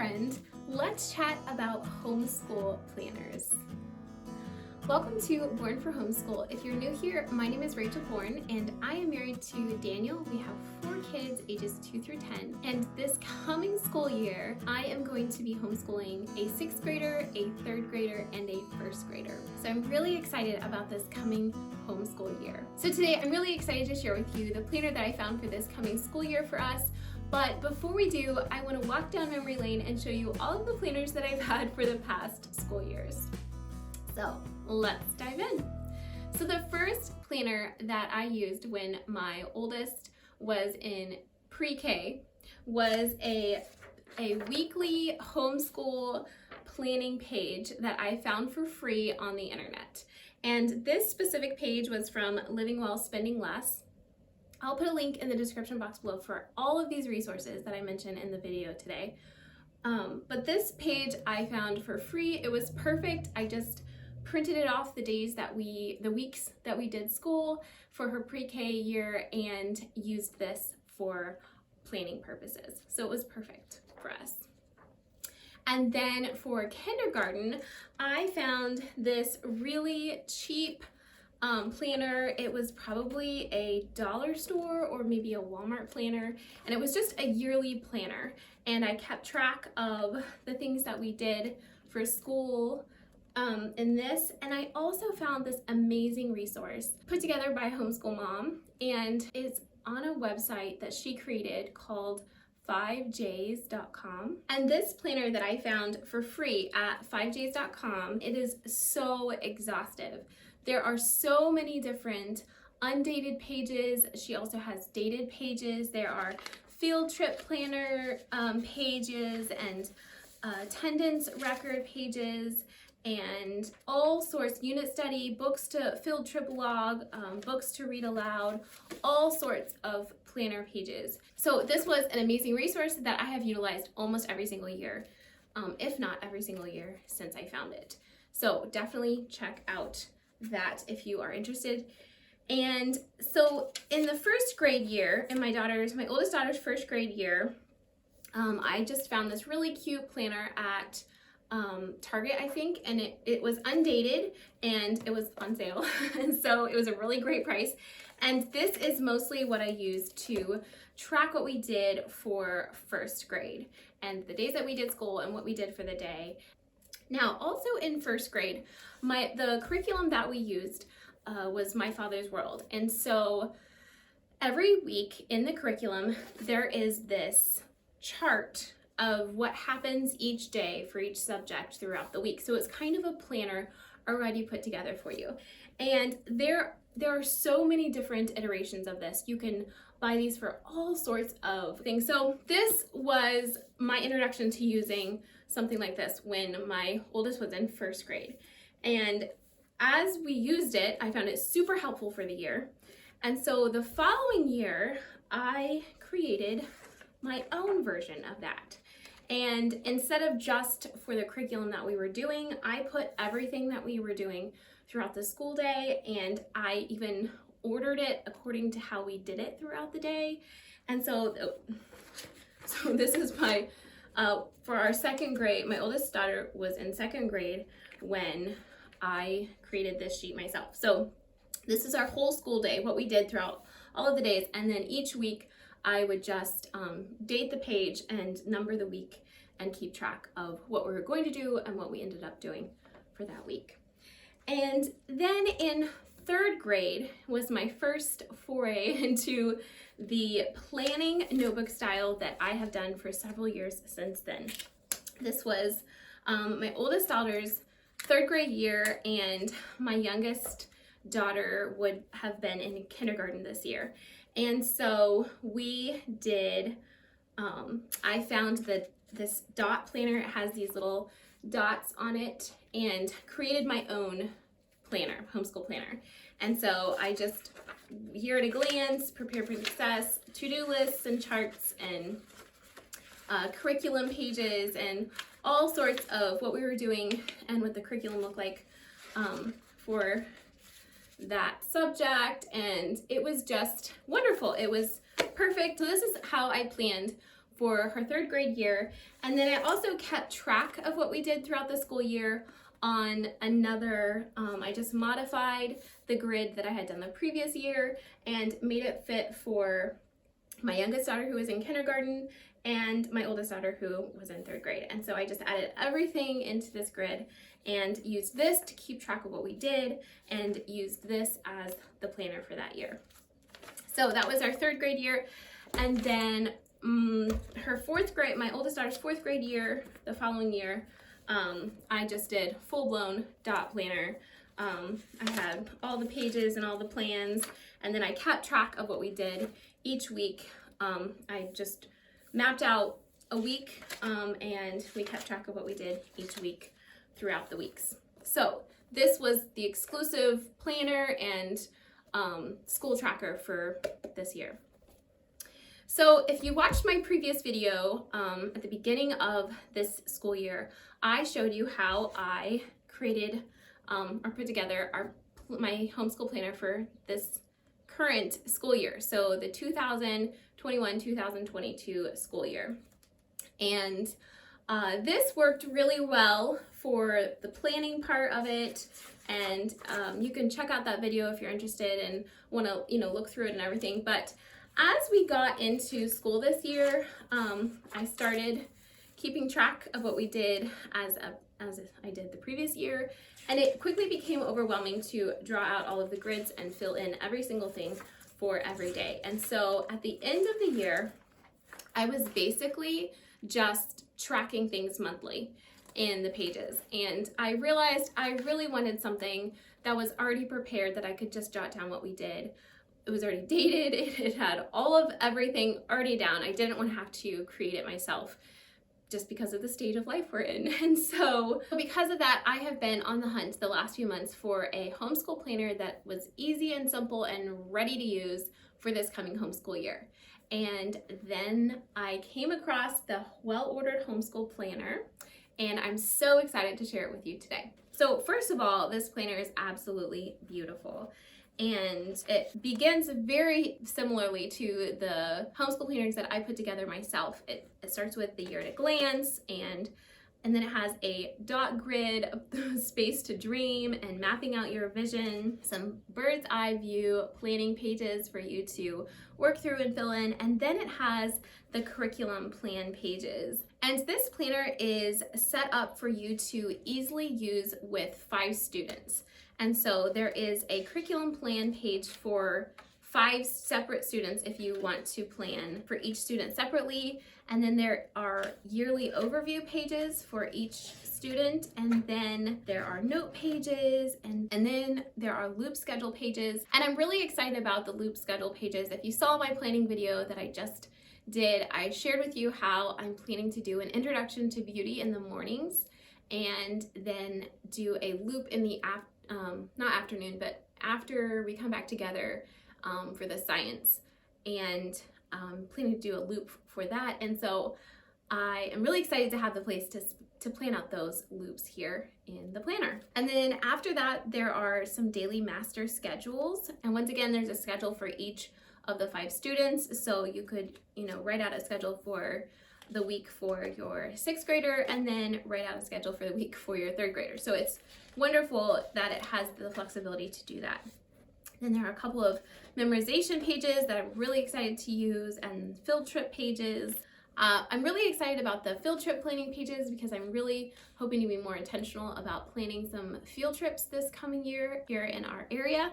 friend, let's chat about homeschool planners. Welcome to Born for Homeschool. If you're new here, my name is Rachel Bourne and I am married to Daniel. We have 4 kids ages 2 through 10, and this coming school year I am going to be homeschooling a 6th grader, a 3rd grader, and a 1st grader. So I'm really excited about this coming homeschool year. So today I'm really excited to share with you the planner that I found for this coming school year for us. But before we do, I want to walk down memory lane and show you all of the planners that I've had for the past school years. So let's dive in. So the first planner that I used when my oldest was in pre-K was a weekly homeschool planning page that I found for free on the internet. And this specific page was from Living Well, Spending Less. I'll put a link in the description box below for all of these resources that I mentioned in the video today. But this page I found for free. It was perfect. I just printed it off the weeks that we did school for her pre-K year and used this for planning purposes. So it was perfect for us. And then for kindergarten, I found this really cheap planner. It was probably a dollar store or maybe a Walmart planner, and it was just a yearly planner. And I kept track of the things that we did for school in this. And I also found this amazing resource put together by Homeschool Mom, and it's on a website that she created called 5js.com. And this planner that I found for free at 5js.com, it is so exhaustive. There are so many different undated pages. She also has dated pages. There are field trip planner pages and attendance record pages and all sorts, unit study, books to field trip log, books to read aloud, all sorts of planner pages. So this was an amazing resource that I have utilized almost every single year, if not every single year since I found it. So definitely check out that if you are interested. And so in the 1st grade year, in my oldest daughter's 1st grade year, I just found this really cute planner at Target, I think, and it was undated and it was on sale. And so it was a really great price. And this is mostly what I used to track what we did for 1st grade and the days that we did school and what we did for the day. Now, also in 1st grade, the curriculum that we used was My Father's World. And so every week in the curriculum, there is this chart of what happens each day for each subject throughout the week. So it's kind of a planner already put together for you. And there are so many different iterations of this. You can buy these for all sorts of things. So this was my introduction to using something like this when my oldest was in 1st grade. And as we used it, I found it super helpful for the year. And so the following year, I created my own version of that. And instead of just for the curriculum that we were doing, I put everything that we were doing throughout the school day, and I even ordered it according to how we did it throughout the day. And so this is my, for our 2nd grade, my oldest daughter was in 2nd grade when I created this sheet myself. So this is our whole school day, what we did throughout all of the days, and then each week I would just date the page and number the week and keep track of what we were going to do and what we ended up doing for that week. And then in 3rd grade was my first foray into the planning notebook style that I have done for several years since then. This was my oldest daughter's 3rd grade year, and my youngest daughter would have been in kindergarten this year. And so we did, I found that this dot planner, it has these little dots on it, and created my own planner, homeschool planner. And so I just, year at a glance, prepare for success, to-do lists and charts and curriculum pages and all sorts of what we were doing and what the curriculum looked like for that subject, and it was just wonderful. It was perfect. So this is how I planned for her 3rd grade year. And then I also kept track of what we did throughout the school year on another, I just modified the grid that I had done the previous year and made it fit for my youngest daughter who was in kindergarten and my oldest daughter who was in 3rd grade. And so I just added everything into this grid and used this to keep track of what we did and used this as the planner for that year. So that was our 3rd grade year. And then her 4th grade, my oldest daughter's 4th grade year, the following year, I just did full-blown dot planner. I had all the pages and all the plans, and then I kept track of what we did each week. I just mapped out a week, and we kept track of what we did each week throughout the weeks. So this was the exclusive planner and school tracker for this year. So if you watched my previous video at the beginning of this school year, I showed you how I created or put together my homeschool planner for this current school year. So the 2021-2022 school year. And this worked really well for the planning part of it. And you can check out that video if you're interested and want to, look through it and everything. But as we got into school this year, I started keeping track of what we did as I did the previous year, and it quickly became overwhelming to draw out all of the grids and fill in every single thing for every day. And so at the end of the year, I was basically just tracking things monthly in the pages, and I realized I really wanted something that was already prepared, that I could just jot down what we did. It was already dated, it had all of everything already down. I didn't want to have to create it myself, just because of the stage of life we're in. And so because of that, I have been on the hunt the last few months for a homeschool planner that was easy and simple and ready to use for this coming homeschool year. And then I came across the Well-Ordered Homeschool Planner, and I'm so excited to share it with you today. So first of all, this planner is absolutely beautiful. And it begins very similarly to the homeschool planners that I put together myself. It starts with the year at a glance, and then it has a dot grid of space to dream and mapping out your vision, some bird's eye view planning pages for you to work through and fill in, and then it has the curriculum plan pages. And this planner is set up for you to easily use with 5 students. And so there is a curriculum plan page for 5 separate students if you want to plan for each student separately. And then there are yearly overview pages for each student. And then there are note pages, and then there are loop schedule pages. And I'm really excited about the loop schedule pages. If you saw my planning video that I just did, I shared with you how I'm planning to do an introduction to beauty in the mornings, and then do a loop in the not afternoon, but after we come back together for the science, and planning to do a loop for that. And so I am really excited to have the place to plan out those loops here in the planner. And then after that, there are some daily master schedules. And once again, there's a schedule for each of the 5 students. So you could, write out a schedule for the week for your 6th grader, and then write out a schedule for the week for your 3rd grader. So it's wonderful that it has the flexibility to do that. Then there are a couple of memorization pages that I'm really excited to use, and field trip pages. I'm really excited about the field trip planning pages because I'm really hoping to be more intentional about planning some field trips this coming year here in our area.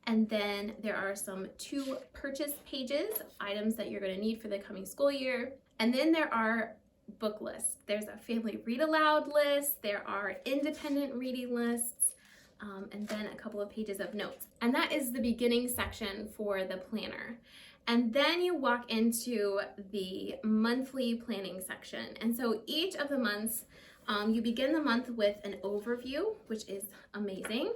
And then there are some 2 purchase pages, items that you're going to need for the coming school year. And then there are book lists. There's a family read aloud list, there are independent reading lists, and then a couple of pages of notes. And that is the beginning section for the planner. And then you walk into the monthly planning section. And so each of the months, you begin the month with an overview, which is amazing.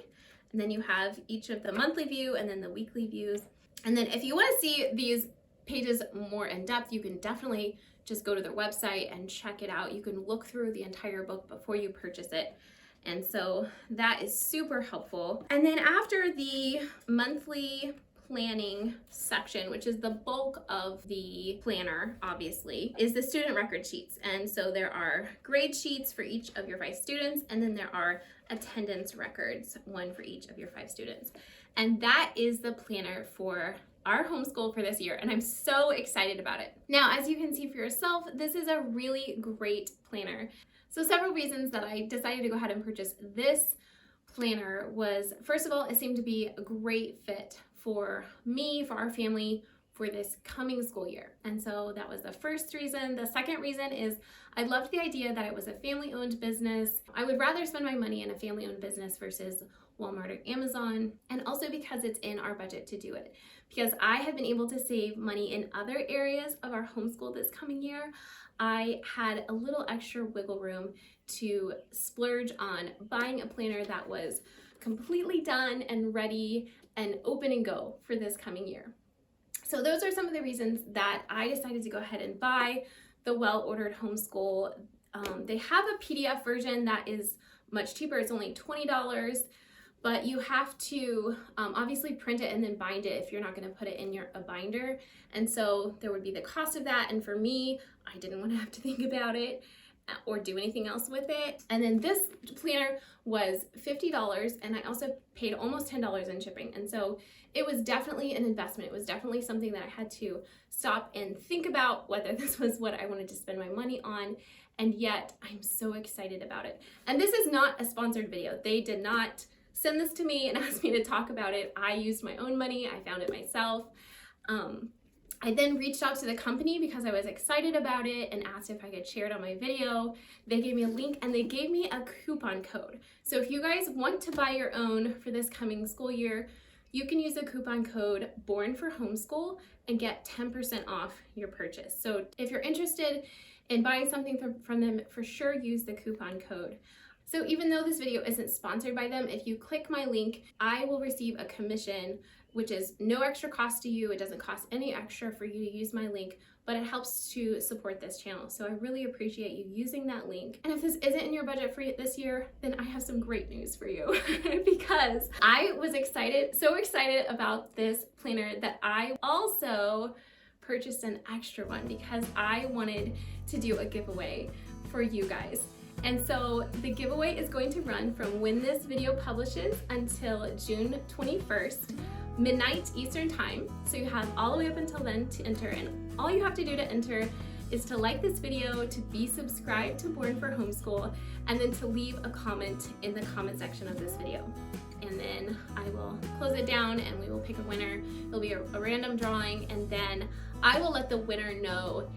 And then you have each of the monthly view and then the weekly views. And then if you want to see these pages more in depth, you can definitely just go to their website and check it out. You can look through the entire book before you purchase it. And so that is super helpful. And then after the monthly planning section, which is the bulk of the planner, obviously, is the student record sheets. And so there are grade sheets for each of your 5 students, and then there are attendance records, one for each of your 5 students. And that is the planner for our homeschool for this year, and I'm so excited about it. Now, as you can see for yourself, this is a really great planner. So several reasons that I decided to go ahead and purchase this planner was, first of all, it seemed to be a great fit for me, for our family, for this coming school year. And so that was the first reason. The second reason is I loved the idea that it was a family-owned business. I would rather spend my money in a family-owned business versus Walmart or Amazon, and also because it's in our budget to do it. Because I have been able to save money in other areas of our homeschool this coming year, I had a little extra wiggle room to splurge on buying a planner that was completely done and ready and open and go for this coming year. So those are some of the reasons that I decided to go ahead and buy the Well-Ordered Homeschool. They have a PDF version that is much cheaper. It's only $20, but you have to obviously print it and then bind it if you're not going to put it in a binder. And so there would be the cost of that. And for me, I didn't want to have to think about it or do anything else with it. And then this planner was $50, and I also paid almost $10 in shipping. And so it was definitely an investment. It was definitely something that I had to stop and think about whether this was what I wanted to spend my money on. And yet I'm so excited about it. And this is not a sponsored video. They did not send this to me and ask me to talk about it. I used my own money. I found it myself. I then reached out to the company because I was excited about it and asked if I could share it on my video. They gave me a link and they gave me a coupon code. So if you guys want to buy your own for this coming school year, you can use the coupon code Born for Homeschool and get 10% off your purchase. So if you're interested in buying something from them, for sure use the coupon code. So even though this video isn't sponsored by them, if you click my link, I will receive a commission, which is no extra cost to you. It doesn't cost any extra for you to use my link, but it helps to support this channel. So I really appreciate you using that link. And if this isn't in your budget for this year, then I have some great news for you because I was so excited about this planner that I also purchased an extra one because I wanted to do a giveaway for you guys. And so the giveaway is going to run from when this video publishes until June 21st, midnight Eastern time. So you have all the way up until then to enter, and all you have to do to enter is to like this video, to be subscribed to Born for Homeschool, and then to leave a comment in the comment section of this video. And then I will close it down and we will pick a winner. It'll be a random drawing, and then I will let the winner know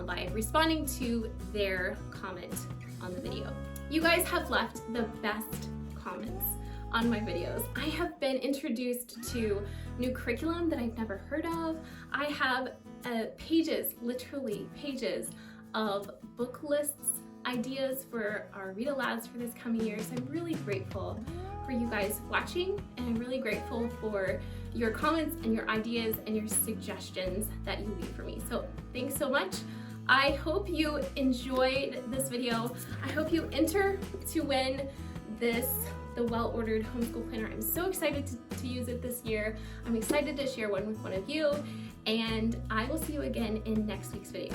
by responding to their comment on the video. You guys have left the best comments on my videos. I have been introduced to new curriculum that I've never heard of. I have pages, literally pages of book lists, ideas for our read alouds for this coming year. So I'm really grateful for you guys watching, and I'm really grateful for your comments and your ideas and your suggestions that you leave for me. So thanks so much. I hope you enjoyed this video. I hope you enter to win the Well-Ordered Homeschool Planner. I'm so excited to use it this year. I'm excited to share one with one of you, and I will see you again in next week's video.